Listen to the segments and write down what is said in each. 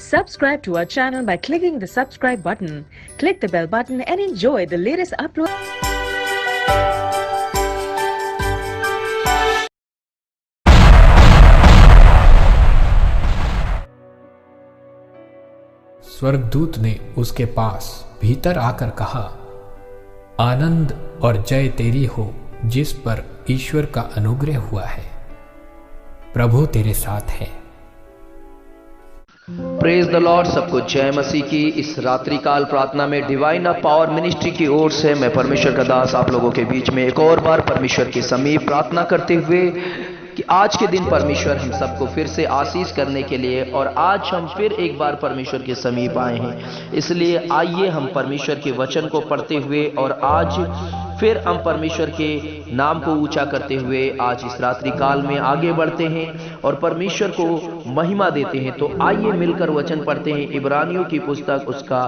Subscribe to our channel by clicking the subscribe button. Click the bell button and enjoy the latest upload. स्वर्गदूत ने उसके पास भीतर आकर कहा, आनंद और जय तेरी हो जिस पर ईश्वर का अनुग्रह हुआ है। प्रभु तेरे साथ है। Praise the Lord. सबको जय मसीह की। इस रात्रिकाल प्रार्थना में डिवाइन ऑफ पावर मिनिस्ट्री की ओर से मैं परमेश्वर का दास आप लोगों के बीच में एक और बार परमेश्वर के समीप प्रार्थना करते हुए कि आज के दिन परमेश्वर हम सबको फिर से आशीष करने के लिए और आज हम फिर एक बार परमेश्वर के समीप आए हैं। इसलिए आइए हम परमेश्वर के वचन को पढ़ते हुए और आज फिर हम परमेश्वर के नाम को ऊंचा करते हुए आज इस रात्रि काल में आगे बढ़ते हैं और परमेश्वर को महिमा देते हैं। तो आइए मिलकर वचन पढ़ते हैं। इब्रानियों की पुस्तक उसका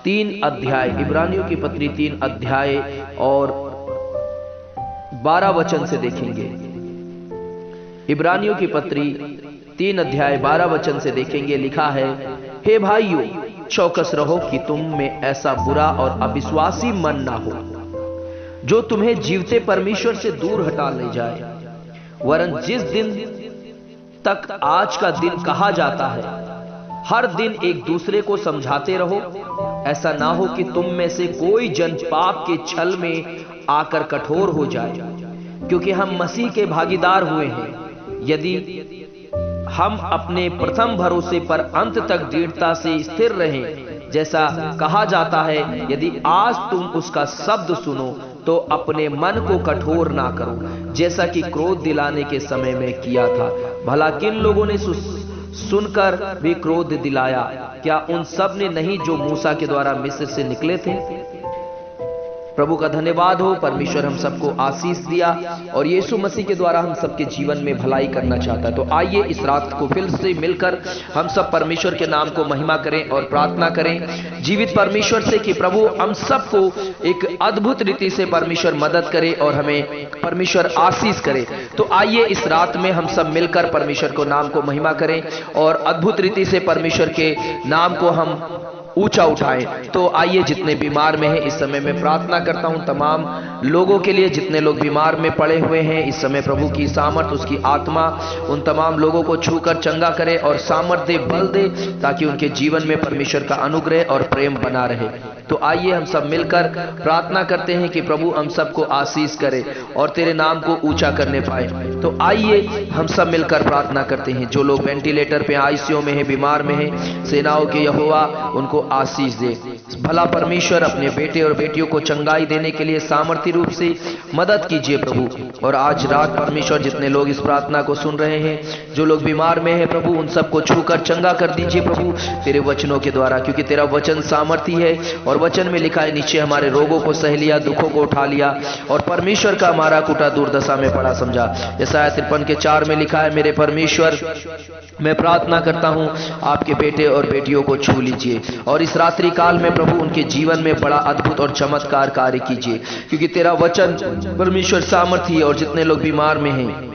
3 अध्याय, इब्रानियों की पत्री 3 अध्याय और 12 वचन से देखेंगे। इब्रानियों की पत्री 3 अध्याय 12 वचन से देखेंगे। लिखा है, हे भाइयों, चौकस रहो कि तुम में ऐसा बुरा और अविश्वासी मन ना हो जो तुम्हें जीवते परमेश्वर से दूर हटा ले जाए, वरन जिस दिन तक आज का दिन कहा जाता है हर दिन एक दूसरे को समझाते रहो। ऐसा ना हो कि तुम में से कोई जन पाप के छल में आकर कठोर हो जाए, क्योंकि हम मसीह के भागीदार हुए हैं। यदि हम अपने प्रथम भरोसे पर अंत तक दृढ़ता से स्थिर रहें, जैसा कहा जाता है, यदि आज तुम उसका शब्द सुनो तो अपने मन को कठोर ना करो, जैसा कि क्रोध दिलाने के समय में किया था। भला किन लोगों ने सुनकर भी क्रोध दिलाया? क्या उन सब ने नहीं जो मूसा के द्वारा मिस्र से निकले थे? प्रभु का धन्यवाद हो। परमेश्वर हम सबको आशीष दिया और यीशु मसीह के द्वारा हम सबके जीवन में भलाई करना चाहता है। तो आइए इस रात को फिर से मिलकर हम सब परमेश्वर के नाम को महिमा करें और प्रार्थना करें जीवित परमेश्वर से कि प्रभु हम सबको एक अद्भुत रीति से परमेश्वर मदद करे और हमें परमेश्वर आशीष करे। तो आइए इस रात में हम सब मिलकर परमेश्वर को नाम को महिमा करें और अद्भुत रीति से परमेश्वर के नाम को हम ऊंचा उठाएं। तो आइए, जितने बीमार में हैं इस समय मैं प्रार्थना करता हूं तमाम लोगों के लिए, जितने लोग बीमार में पड़े हुए हैं इस समय प्रभु की सामर्थ, उसकी आत्मा उन तमाम लोगों को छूकर चंगा करे और सामर्थ दे, बल दे, ताकि उनके जीवन में परमेश्वर का अनुग्रह और प्रेम बना रहे। तो आइए हम सब मिलकर प्रार्थना करते हैं कि प्रभु हम सबको आशीष करे और तेरे नाम को ऊंचा करने पाए। तो आइए हम सब मिलकर प्रार्थना करते हैं। जो लोग वेंटिलेटर पे आईसीयू में है, बीमार में है, सेनाओं के यहोवा उनको आशीष दे। भला परमेश्वर अपने बेटे और बेटियों को चंगाई देने के लिए सामर्थ्य रूप से मदद कीजिए प्रभु। और आज रात परमेश्वर जितने लोग इस प्रार्थना को सुन रहे हैं, जो लोग बीमार में हैं प्रभु, उन सबको छूकर चंगा कर दीजिए प्रभु तेरे वचनों के द्वारा, क्योंकि तेरा वचन सामर्थ्य है और वचन में लिखा है, नीचे हमारे रोगों को सह लिया, दुखों को उठा लिया और परमेश्वर का हमारा कुटा दुर्दशा में पड़ा समझा। यशायाह 53 के 4 में लिखा है, मेरे परमेश्वर मैं प्रार्थना करता हूं आपके बेटे और बेटियों को छू लीजिए और इस रात्रि काल में प्रभु उनके जीवन में बड़ा अद्भुत और चमत्कार कार्य कीजिए, क्योंकि तेरा वचन परमेश्वर सामर्थ्य है। और जितने लोग बीमार में हैं,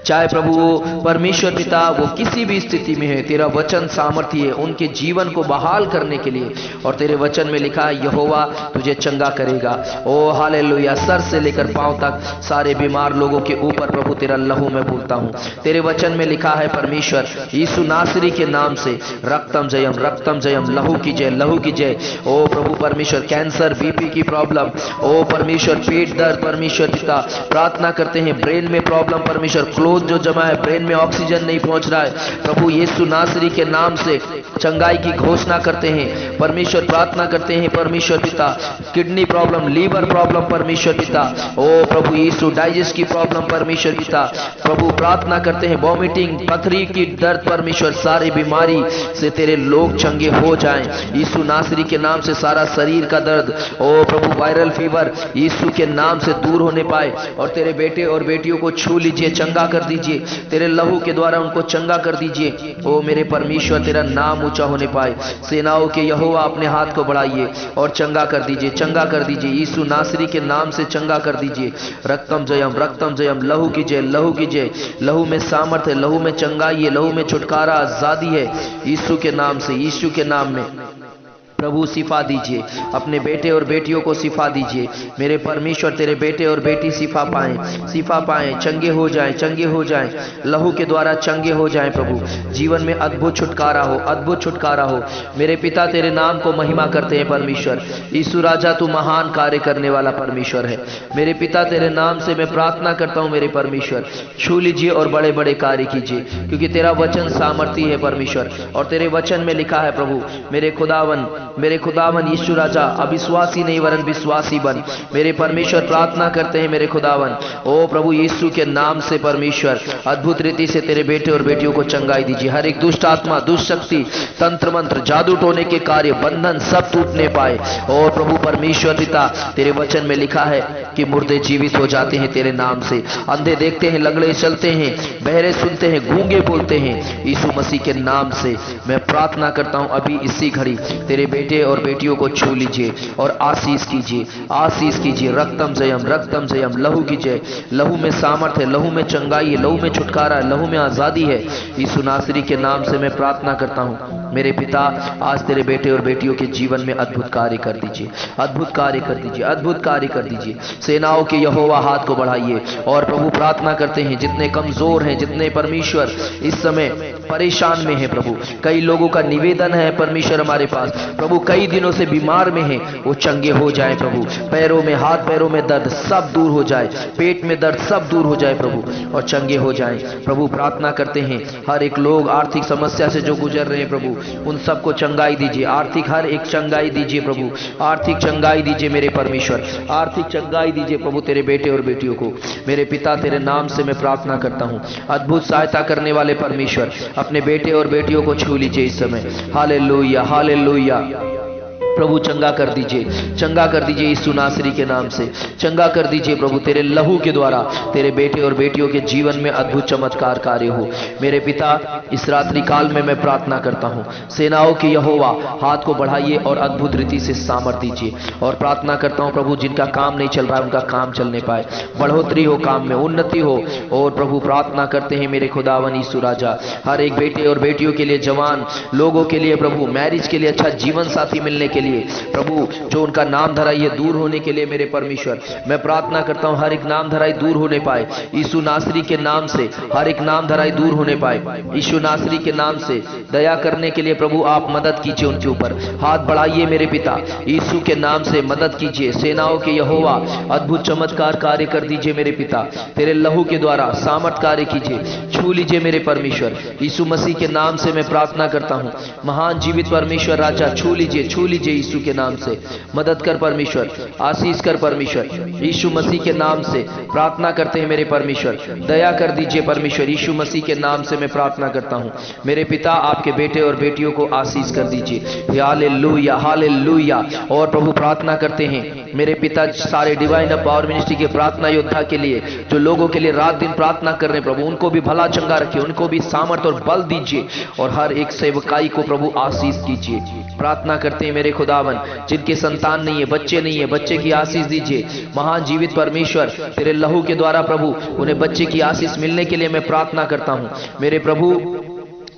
चाहे प्रभु वो परमेश्वर पिता वो किसी भी स्थिति में है, तेरा वचन सामर्थ्य है उनके जीवन को बहाल करने के लिए। और तेरे वचन में लिखा है, यहोवा तुझे चंगा करेगा। ओ हालेलुया। सर से लेकर पांव तक सारे बीमार लोगों के ऊपर प्रभु तेरा लहू में बोलता हूं। तेरे वचन में लिखा है परमेश्वर, यीशु नासरी के नाम से रक्तम जयम, लहू की जय, लहू की जय। ओ प्रभु परमेश्वर, कैंसर, बीपी की प्रॉब्लम, ओ परमेश्वर पेट दर्द, परमेश्वर पिता प्रार्थना करते हैं, ब्रेन में प्रॉब्लम, परमेश्वर जो जमा है, ब्रेन में ऑक्सीजन नहीं पहुंच रहा है प्रभु, यीशु नासरी के नाम से चंगाई की घोषणा करते हैं परमेश्वर। प्रार्थना करते हैं परमेश्वर पिता, किडनी प्रॉब्लम, लीवर प्रॉब्लम परमेश्वर पिता, ओ प्रभु यीशु डाइजेस्ट की प्रॉब्लम परमेश्वर पिता, प्रभु प्रार्थना करते हैं वॉमिटिंग, पथरी की दर्द परमेश्वर, सारी बीमारी से तेरे लोग चंगे हो जाएं यीशु नासरी के नाम से। सारा शरीर का दर्द, ओ प्रभु वायरल फीवर यीशु के नाम से दूर होने पाए और तेरे बेटे और बेटियों को छू लीजिए, चंगा कर कर दीजिए, तेरे लहू के द्वारा उनको चंगा कर दीजिए। ओ मेरे परमेश्वर, तेरा नाम ऊंचा होने पाए। सेनाओं के यहोवा अपने हाथ को बढ़ाइए और चंगा कर दीजिए, चंगा कर दीजिए। यीशु नासरी के नाम से चंगा कर दीजिए। रक्तम जयम, लहू की जय, लहू की जय। लहू में सामर्थ है, लहू में चंगाई है, लहू में छुटकारा आजादी है। यीशु के नाम से, यीशु के नाम में प्रभु शिफा दीजिए, अपने बेटे और बेटियों को शिफा दीजिए। मेरे परमेश्वर, तेरे बेटे और बेटी शिफा पाएं, शिफा पाएं, चंगे हो जाएं, चंगे हो जाएं, लहू के द्वारा चंगे हो जाएं। प्रभु जीवन में अद्भुत छुटकारा हो, अद्भुत छुटकारा हो। मेरे पिता तेरे नाम को महिमा करते हैं परमेश्वर। यीशु राजा, तू महान कार्य करने वाला परमेश्वर है। मेरे पिता तेरे नाम से मैं प्रार्थना करता हूँ मेरे परमेश्वर, छू लीजिए और बड़े बड़े कार्य कीजिए, क्योंकि तेरा वचन सामर्थी है परमेश्वर। और तेरे वचन में लिखा है प्रभु, मेरे खुदावन यीशु राजा, अविश्वासी नहीं वरन विश्वासी बन। मेरे परमेश्वर प्रार्थना करते हैं मेरे खुदावन, ओ प्रभु यीशु के नाम से परमेश्वर अद्भुत रीति से तेरे बेटे और बेटियों को चंगाई दीजिए। हर एक दुष्ट आत्मा, दुष्ट शक्ति, तंत्र मंत्र, जादू टोने के कार्य, बंधन सब टूटने पाए। और प्रभु परमेश्वर पिता, तेरे वचन में लिखा है कि मुर्दे जीवित हो जाते हैं तेरे नाम से, अंधे देखते हैं, लंगड़े चलते हैं, बहरे सुनते हैं, गूंगे बोलते हैं। यीशु मसीह के नाम से मैं प्रार्थना करता हूं, अभी इसी घड़ी तेरे बेटे और बेटियों को छू लीजिए और आशीष कीजिए, आशीष कीजिए। रक्तम जयम, लहू की जय। लहू में सामर्थ है, लहू में चंगाई है, लहू में छुटकारा है, लहू में आजादी है। यीशु नासरी के नाम से मैं प्रार्थना करता हूं मेरे पिता, आज तेरे बेटे और बेटियों के जीवन में अद्भुत कार्य कर दीजिए, अद्भुत कार्य कर दीजिए, अद्भुत कार्य कर दीजिए। सेनाओं के यहोवा हाथ को बढ़ाइए। और प्रभु प्रार्थना करते हैं जितने कमजोर हैं, जितने परमेश्वर इस समय परेशान में है प्रभु, कई लोगों का निवेदन है परमेश्वर हमारे पास प्रभु, कई दिनों से बीमार में है, वो चंगे हो जाए प्रभु। पैरों में, हाथ पैरों में दर्द सब दूर हो जाए, पेट में दर्द सब दूर हो जाए प्रभु, और चंगे हो जाए प्रभु। प्रार्थना करते हैं हर एक लोग आर्थिक समस्या से जो गुजर रहे हैं प्रभु, उन सबको चंगाई दीजिए, आर्थिक हर एक चंगाई दीजिए प्रभु, आर्थिक चंगाई दीजिए मेरे परमेश्वर, आर्थिक चंगाई दीजिए प्रभु तेरे बेटे और बेटियों को। मेरे पिता तेरे नाम से मैं प्रार्थना करता हूँ, अद्भुत सहायता करने वाले परमेश्वर अपने बेटे और बेटियों को छू लीजिए इस समय। Hallelujah, hallelujah. प्रभु चंगा कर दीजिए, चंगा कर दीजिए यीशु नासरी के नाम से, चंगा कर दीजिए प्रभु। तेरे लहू के द्वारा तेरे बेटे और बेटियों के जीवन में अद्भुत चमत्कार कार्य हो। मेरे पिता इस रात्रि काल में मैं प्रार्थना करता हूँ, सेनाओं के यहोवा हाथ को बढ़ाइए और अद्भुत रीति से सामर्थ दीजिए। और प्रार्थना करता हूँ प्रभु जिनका काम नहीं चल रहा है उनका काम चलने पाए, बढ़ोतरी हो, काम में उन्नति हो। और प्रभु प्रार्थना करते हैं मेरे खुदावन यीशु राजा, हर एक बेटे और बेटियों के लिए, जवान लोगों के लिए प्रभु, मैरिज के लिए, अच्छा जीवन साथी मिलने के लिए प्रभु, जो उनका नाम धराई है दूर होने के लिए मेरे परमेश्वर मैं प्रार्थना करता हूं, हर एक नाम धराई दूर होने पाए यीशु नासरी के नाम से, हर एक नाम धराई दूर होने पाए यीशु नासरी के नाम से। दया करने के लिए प्रभु आप मदद कीजिए, उनके ऊपर हाथ बढ़ाइए मेरे पिता, यीशु के नाम से मदद कीजिए। सेनाओं के यहोवा अद्भुत चमत्कार कार्य कर दीजिए मेरे पिता, तेरे लहू के द्वारा सामर्थ कार्य कीजिए, छू लीजिए मेरे परमेश्वर। यीशु मसीह के नाम से मैं प्रार्थना करता हूं, महान जीवित परमेश्वर राजा छू लीजिए, छू लीजिए यीशु के नाम से, मदद कर परमेश्वर, आशीष कर परमेश्वर। यीशु मसीह के नाम से प्रार्थना करते हैं मेरे परमेश्वर, दया कर दीजिए परमेश्वर। यीशु मसीह के नाम से मैं प्रार्थना करता हूं मेरे पिता, आपके बेटे और बेटियों को आशीष कर दीजिए। Hallelujah, hallelujah. और प्रभु प्रार्थना करते हैं मेरे पिता सारे डिवाइन पावर मिनिस्ट्री के प्रार्थना योद्धा के लिए, जो लोगों के लिए रात दिन प्रार्थना कर रहे हैं प्रभु, उनको भी भला चंगा रखिए, उनको भी सामर्थ और बल दीजिए, और हर एक सेवकाई को प्रभु आशीष कीजिए। प्रार्थना करते हैं मेरे खुदावन जिनके संतान नहीं है, बच्चे नहीं है, बच्चे की आशीष दीजिए। महान जीवित परमेश्वर तेरे लहू के द्वारा प्रभु उन्हें बच्चे की आशीष मिलने के लिए मैं प्रार्थना करता हूं मेरे प्रभु,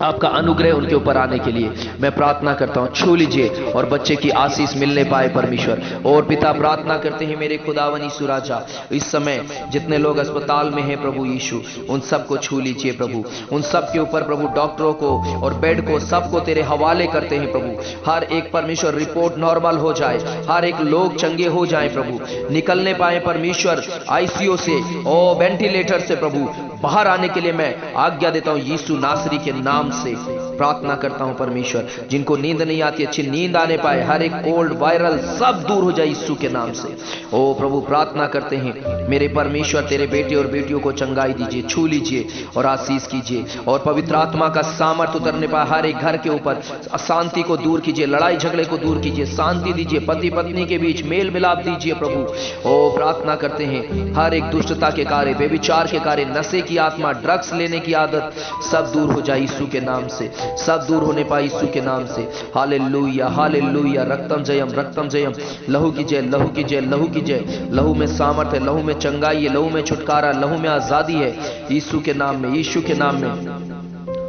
आपका अनुग्रह उनके ऊपर आने के लिए मैं प्रार्थना करता हूं, छू लीजिए और बच्चे की आशीष मिलने पाए परमेश्वर। और पिता प्रार्थना करते हैं मेरे खुदावन यीशु राजा, इस समय जितने लोग अस्पताल में हैं प्रभु यीशु, उन सबको छू लीजिए प्रभु, उन सब के ऊपर प्रभु डॉक्टरों को और बेड को सबको तेरे हवाले करते हैं प्रभु। हर एक परमेश्वर रिपोर्ट नॉर्मल हो जाए, हर एक लोग चंगे हो जाए प्रभु, निकलने पाए परमेश्वर आईसीयू से और वेंटिलेटर से प्रभु बाहर आने के लिए मैं आज्ञा देता हूं यीशु नासरी के नाम से। प्रार्थना करता हूं परमेश्वर, जिनको नींद नहीं आती अच्छी नींद आने पाए, हर एक कोल्ड वायरल सब दूर हो जाए यीशु के नाम से। ओ प्रभु प्रार्थना करते हैं मेरे परमेश्वर, तेरे बेटे और बेटियों को चंगाई दीजिए, छू लीजिए और आशीष कीजिए, और पवित्र आत्मा का सामर्थ्य उतरने पाए हर एक घर के ऊपर। अशांति को दूर कीजिए, लड़ाई झगड़े को दूर कीजिए, शांति दीजिए, पति पत्नी के बीच मेल मिलाप दीजिए प्रभु। ओ प्रार्थना करते हैं हर एक दुष्टता के कार्य, बेविचार के कार्य, नशे की आत्मा, ड्रग्स लेने की आदत सब दूर हो जाए यीशु के नाम से, सब दूर होने पाए यीशु के नाम से। हालेलुया हालेलुया, रक्तम जयम रक्तम जयम, लहू की जय लहू की जय लहू की जय। लहू में सामर्थ है, लहू में चंगाई है, लहू में छुटकारा, लहू में आजादी है यीशु के नाम में, यीशु के नाम में।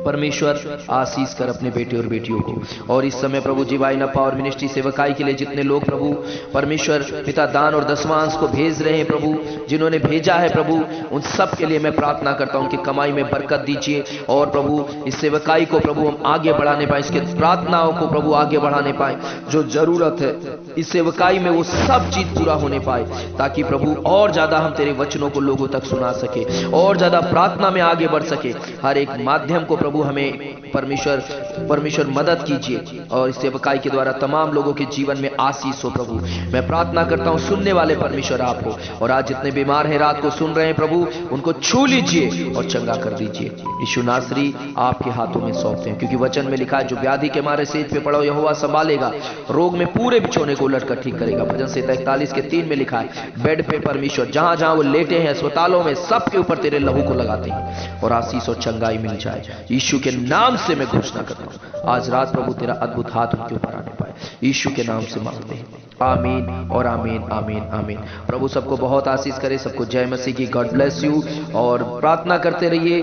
परमेश्वर आशीष कर अपने बेटे और बेटियों को। और इस समय प्रभु जीवाइना पावर मिनिस्ट्री सेवकाई के लिए जितने लोग प्रभु परमेश्वर पिता दान और दसवांश को भेज रहे हैं प्रभु, जिन्होंने भेजा है प्रभु, उन सब के लिए मैं प्रार्थना करता हूं कि कमाई में बरकत दीजिए, और प्रभु इस सेवकाई को प्रभु हम आगे बढ़ाने पाए, इसके प्रार्थनाओं को प्रभु आगे बढ़ाने पाए, जो जरूरत है इस सेवकाई में वो सब चीज पूरा होने पाए, ताकि प्रभु और ज्यादा हम तेरे वचनों को लोगों तक सुना सके, और ज्यादा प्रार्थना में आगे बढ़ सके। हर एक माध्यम को प्रभु हमें परमेश्वर मदद कीजिए, और इस सेवकाई के द्वारा तमाम लोगों के जीवन में आशीष हो प्रभु। मैं प्रार्थना करता हूं सुनने वाले परमेश्वर आप हो, और आज जितने बीमार हैं रात को सुन रहे हैं प्रभु, उनको छू लीजिए और चंगा कर दीजिए। यीशु नासरी आपके हाथों में सौंपते हैं, क्योंकि वचन में लिखा है जो व्याधि के मारे सेज पे पड़ा हो यहोवा संभालेगा, रोग में पूरे बिछोने को उलट कर ठीक करेगा। भजन संहिता 41:3 में लिखा है बेड पे परमेश्वर जहां जहां वो लेटे हैं अस्पतालों में सबके ऊपर तेरे लहू को लगाते हैं, और आशीष और चंगाई मिल जाए। यीशु के नाम से मैं घोषणा करता हूं आज रात प्रभु तेरा अद्भुत हाथ उनके ऊपर आने पाए, यीशु के नाम से मांगते हैं, आमीन और आमीन आमीन आमीन। प्रभु सबको बहुत आशीष करे, सबको जय मसीह की। गॉड ब्लेस यू, और प्रार्थना करते रहिए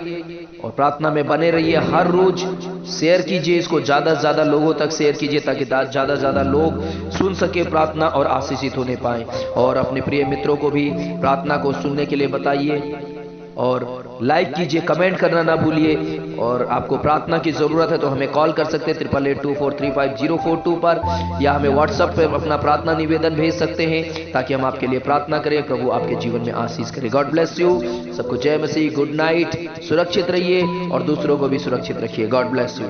और प्रार्थना में बने रहिए। हर रोज शेयर कीजिए, इसको ज्यादा से ज्यादा लोगों तक शेयर कीजिए, ताकि ज्यादा से ज्यादा लोग सुन सके प्रार्थना और आशीषित होने पाए। और अपने प्रिय मित्रों को भी प्रार्थना को सुनने के लिए बताइए, और लाइक कीजिए, कमेंट करना ना भूलिए। और आपको प्रार्थना की जरूरत है तो हमें कॉल कर सकते हैं 8882435042 पर, या हमें व्हाट्सएप पर अपना प्रार्थना निवेदन भेज सकते हैं, ताकि हम आपके लिए प्रार्थना करें, प्रभु आपके जीवन में आशीष करे। गॉड ब्लेस यू, सबको जय मसीह, गुड नाइट, सुरक्षित रहिए और दूसरों को भी सुरक्षित रखिए। God bless you.